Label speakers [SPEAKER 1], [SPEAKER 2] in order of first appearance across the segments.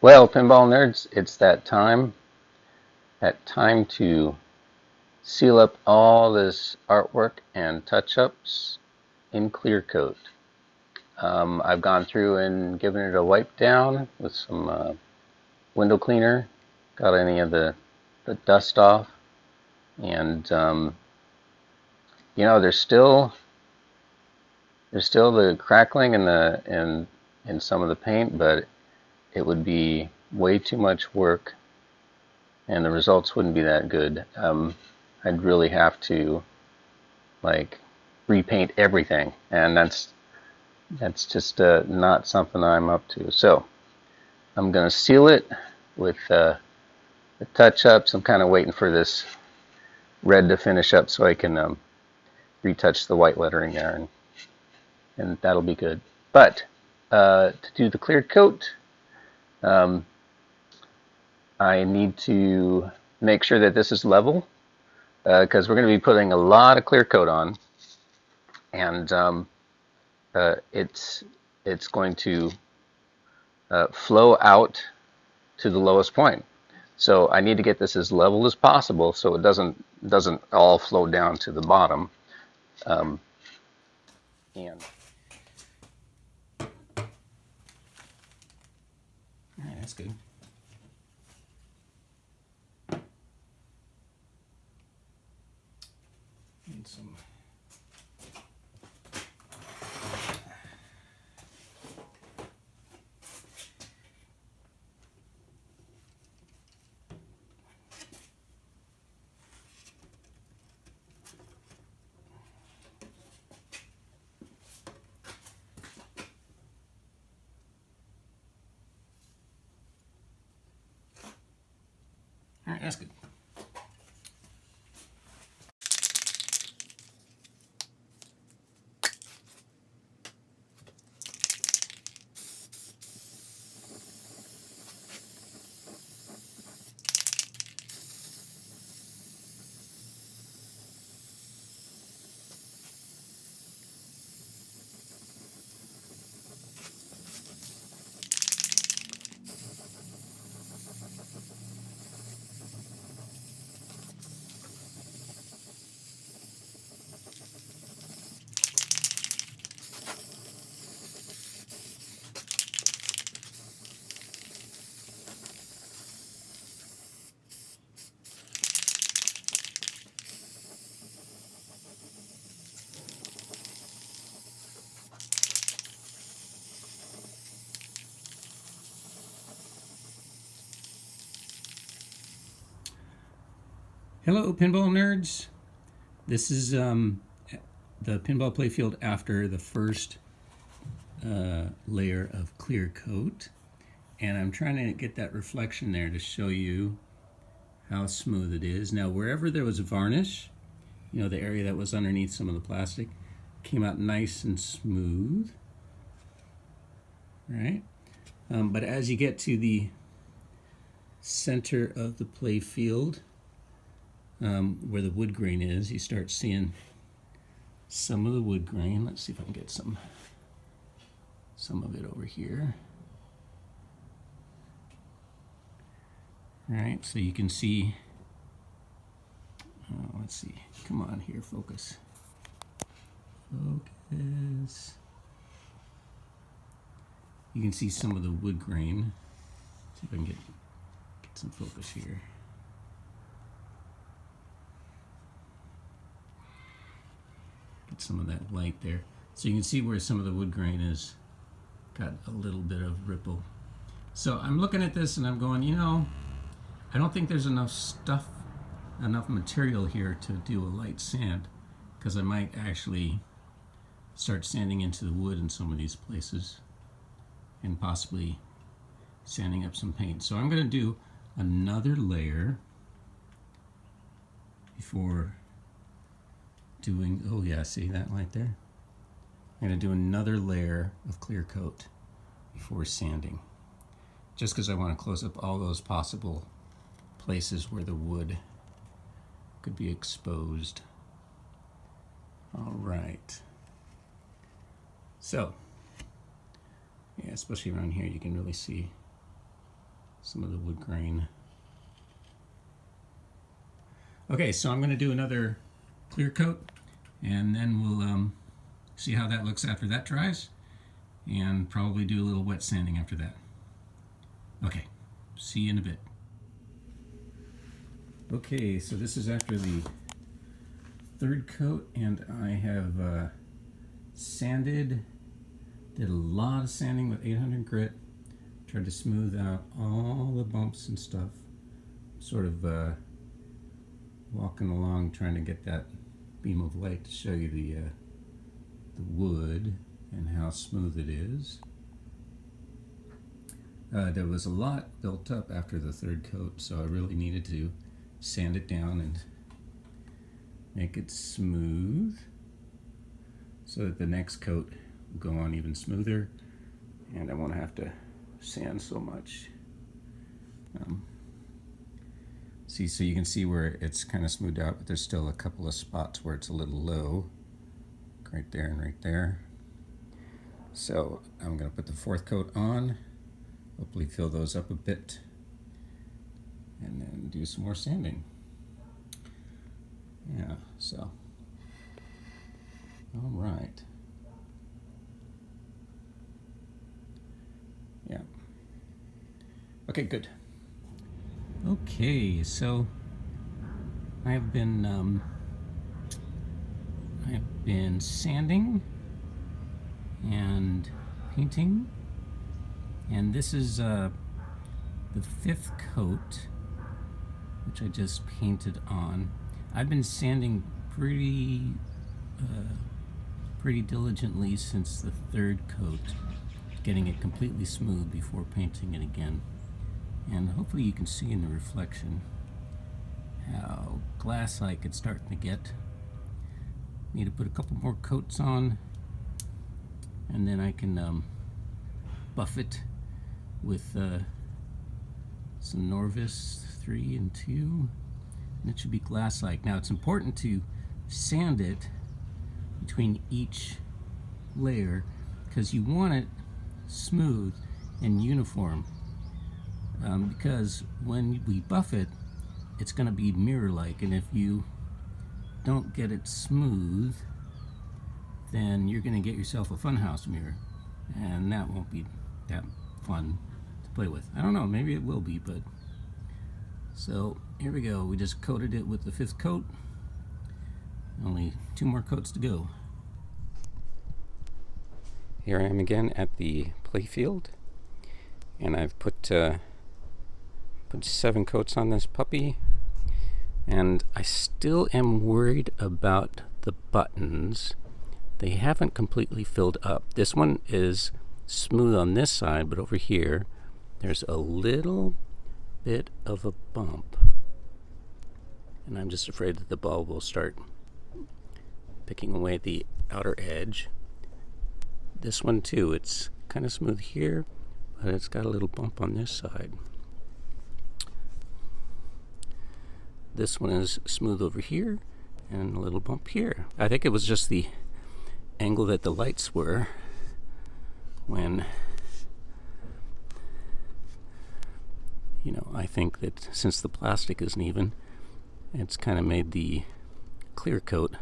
[SPEAKER 1] Well, pinball nerds, it's that time to seal up all this artwork and touch-ups in clear coat. I've gone through and given it a wipe down with some window cleaner, got any of the dust off, and there's still the crackling and in some of the paint, but it would be way too much work and the results wouldn't be that good. I'd really have to like repaint everything, and that's just not something I'm up to. So I'm gonna seal it with the touch-ups. I'm kind of waiting for this red to finish up so I can retouch the white lettering there, and that'll be good. But to do the clear coat, um, I need to make sure that this is level because we're going to be putting a lot of clear coat on, and it's going to flow out to the lowest point. So I need to get this as level as possible so it doesn't all flow down to the bottom. Um, and
[SPEAKER 2] All right, that's good. Need some. All right, that's good. Hello, pinball nerds. This is the pinball playfield after the first layer of clear coat, and I'm trying to get that reflection there to show you how smooth it is. Now, wherever there was varnish, the area that was underneath some of the plastic, came out nice and smooth, right? But as you get to the center of the playfield, where the wood grain is, you start seeing some of the wood grain. Let's see if I can get some of it over here. All right, so you can see, let's see, come on here, focus. Focus. You can see some of the wood grain. See if I can get some focus here. Get some of that light there. So you can see where some of the wood grain is got a little bit of ripple. So I'm looking at this and I'm going, I don't think there's enough material here to do a light sand, because I might actually start sanding into the wood in some of these places and possibly sanding up some paint. So I'm going to do another layer before doing, oh yeah, see that right there? I'm going to do another layer of clear coat before sanding, just because I want to close up all those possible places where the wood could be exposed. All right. So, yeah, especially around here, you can really see some of the wood grain. Okay, so I'm going to do another clear coat, and then we'll see how that looks after that dries, and probably do a little wet sanding after that. Okay, see you in a bit. Okay, so this is after the third coat, and I have sanded, did a lot of sanding with 800 grit, tried to smooth out all the bumps and stuff, sort of walking along trying to get that beam of light to show you the wood and how smooth it is. There was a lot built up after the third coat, so I really needed to sand it down and make it smooth so that the next coat will go on even smoother and I won't have to sand so much. See, so you can see where it's kind of smoothed out, but there's still a couple of spots where it's a little low, right there and right there. So I'm going to put the fourth coat on, hopefully fill those up a bit, and then do some more sanding. Yeah, so, all right. Yeah. Okay, good. Okay, so I've been sanding and painting, and this is the fifth coat, which I just painted on. I've been sanding pretty diligently since the third coat, getting it completely smooth before painting it again. And hopefully you can see in the reflection how glass-like it's starting to get. Need to put a couple more coats on, and then I can buff it with some Norvis 3 and 2, and it should be glass-like. Now it's important to sand it between each layer because you want it smooth and uniform. Because when we buff it, it's going to be mirror-like, and if you don't get it smooth, then you're going to get yourself a funhouse mirror, and that won't be that fun to play with. I don't know, maybe it will be, but... So, here we go. We just coated it with the fifth coat. Only 2 more coats to go. Here I am again at the playfield, and I've put 7 coats on this puppy, and I still am worried about the buttons. They haven't completely filled up. This one is smooth on this side, but over here there's a little bit of a bump, and I'm just afraid that the ball will start picking away at the outer edge. This one too, it's kind of smooth here, but it's got a little bump on this side. This one is smooth over here and a little bump here. I think it was just the angle that the lights were when, you know, I think that since the plastic isn't even, it's kind of made the clear coat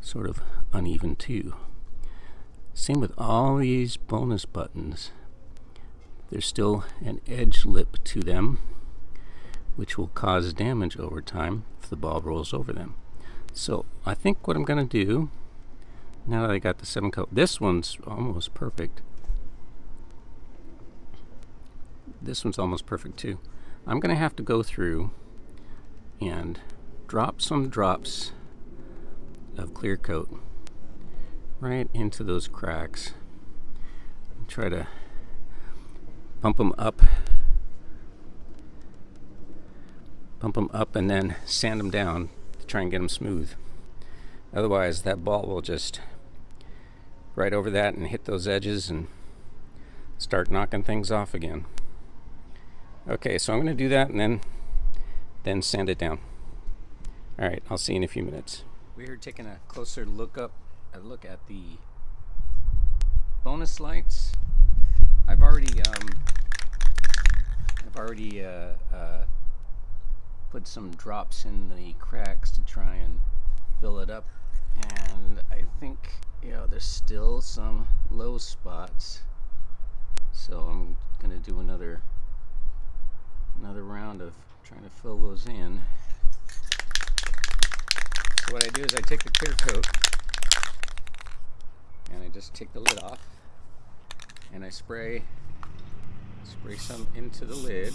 [SPEAKER 2] sort of uneven too. Same with all these bonus buttons. There's still an edge lip to them, which will cause damage over time if the ball rolls over them. So I think what I'm going to do, now that I got the 7 coat, this one's almost perfect. This one's almost perfect too. I'm going to have to go through and drop some drops of clear coat right into those cracks and try to pump them up and then sand them down to try and get them smooth. Otherwise that ball will just right over that and hit those edges and start knocking things off again. Okay, so I'm going to do that and then sand it down. Alright, I'll see you in a few minutes. We're taking a closer look at the bonus lights. I've already already put some drops in the cracks to try and fill it up, and I think, you know, there's still some low spots, so I'm gonna do another round of trying to fill those in. So what I do is I take the clear coat and I just take the lid off and I spray some into the lid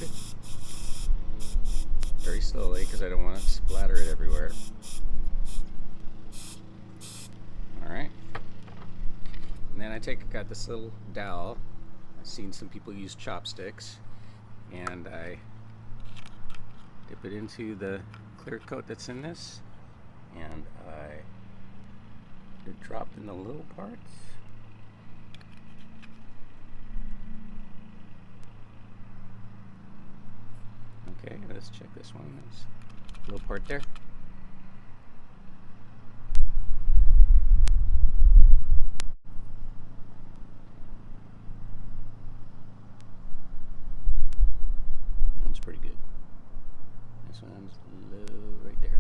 [SPEAKER 2] very slowly because I don't want to splatter it everywhere. Alright. And then I got this little dowel. I've seen some people use chopsticks, and I dip it into the clear coat that's in this, and I drop in the little parts. Okay, let's check this one. There's a little part there. That one's pretty good. This one's low right there.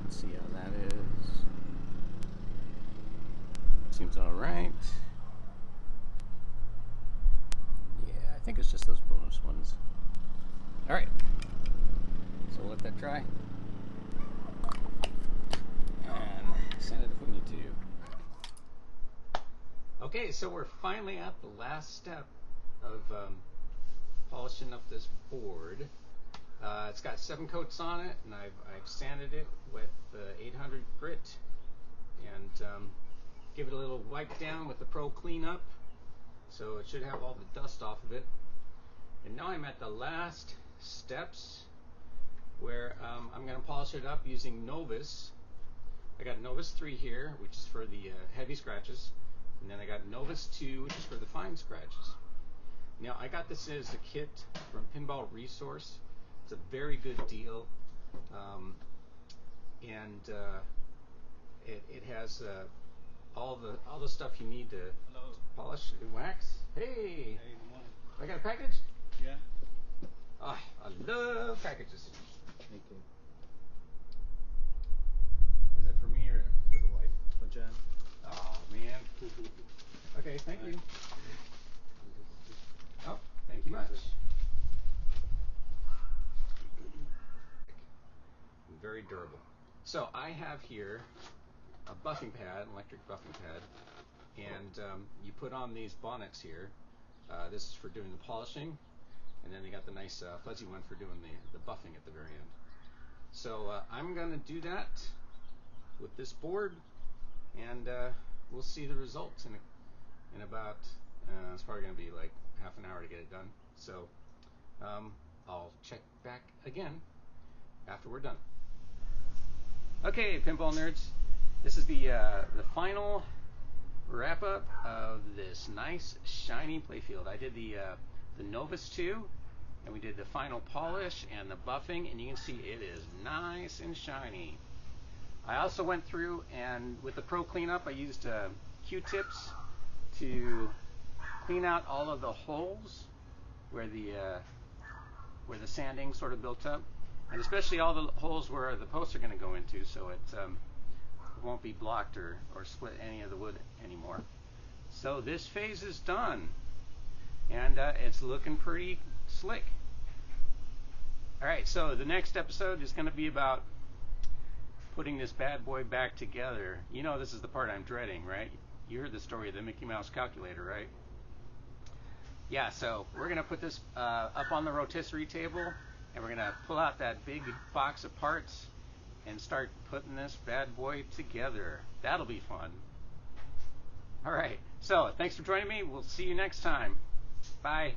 [SPEAKER 2] See how that is. Seems all right. Yeah, I think it's just those bonus ones. All right. So we'll let that dry. And sand it if we need to. Okay, so we're finally at the last step of polishing up this board. It's got 7 coats on it, and I've sanded it with 800 grit, and give it a little wipe down with the Pro Cleanup, so it should have all the dust off of it. And now I'm at the last steps where I'm going to polish it up using Novus. I got Novus 3 here, which is for the heavy scratches, and then I got Novus 2, which is for the fine scratches. Now I got this as a kit from Pinball Resource. It's a very good deal, and it has all the stuff you need to polish and wax. Hey,
[SPEAKER 3] Hey, good morning.
[SPEAKER 2] I got a package.
[SPEAKER 3] Yeah.
[SPEAKER 2] Oh, I love packages.
[SPEAKER 3] Thank you.
[SPEAKER 2] Is it for me or for the wife?
[SPEAKER 3] For Jen.
[SPEAKER 2] Oh man. Okay, thank you. Oh, thank you much. Very durable. So I have here a buffing pad, an electric buffing pad, and you put on these bonnets here. This is for doing the polishing, and then they got the nice fuzzy one for doing the buffing at the very end. So I'm going to do that with this board, and we'll see the results in about, it's probably going to be like half an hour to get it done. So I'll check back again after we're done. Okay, pinball nerds, this is the final wrap up of this nice shiny playfield. I did the Novus 2, and we did the final polish and the buffing, and you can see it is nice and shiny. I also went through, and with the Pro Cleanup, I used Q-tips to clean out all of the holes where the sanding sort of built up. And especially all the holes where the posts are going to go into, so it won't be blocked or split any of the wood anymore. So this phase is done, and it's looking pretty slick. Alright, so the next episode is going to be about putting this bad boy back together. You know, this is the part I'm dreading, right? You heard the story of the Mickey Mouse calculator, right? Yeah, so we're going to put this up on the rotisserie table, and we're going to pull out that big box of parts and start putting this bad boy together. That'll be fun. All right, so thanks for joining me. We'll see you next time. Bye.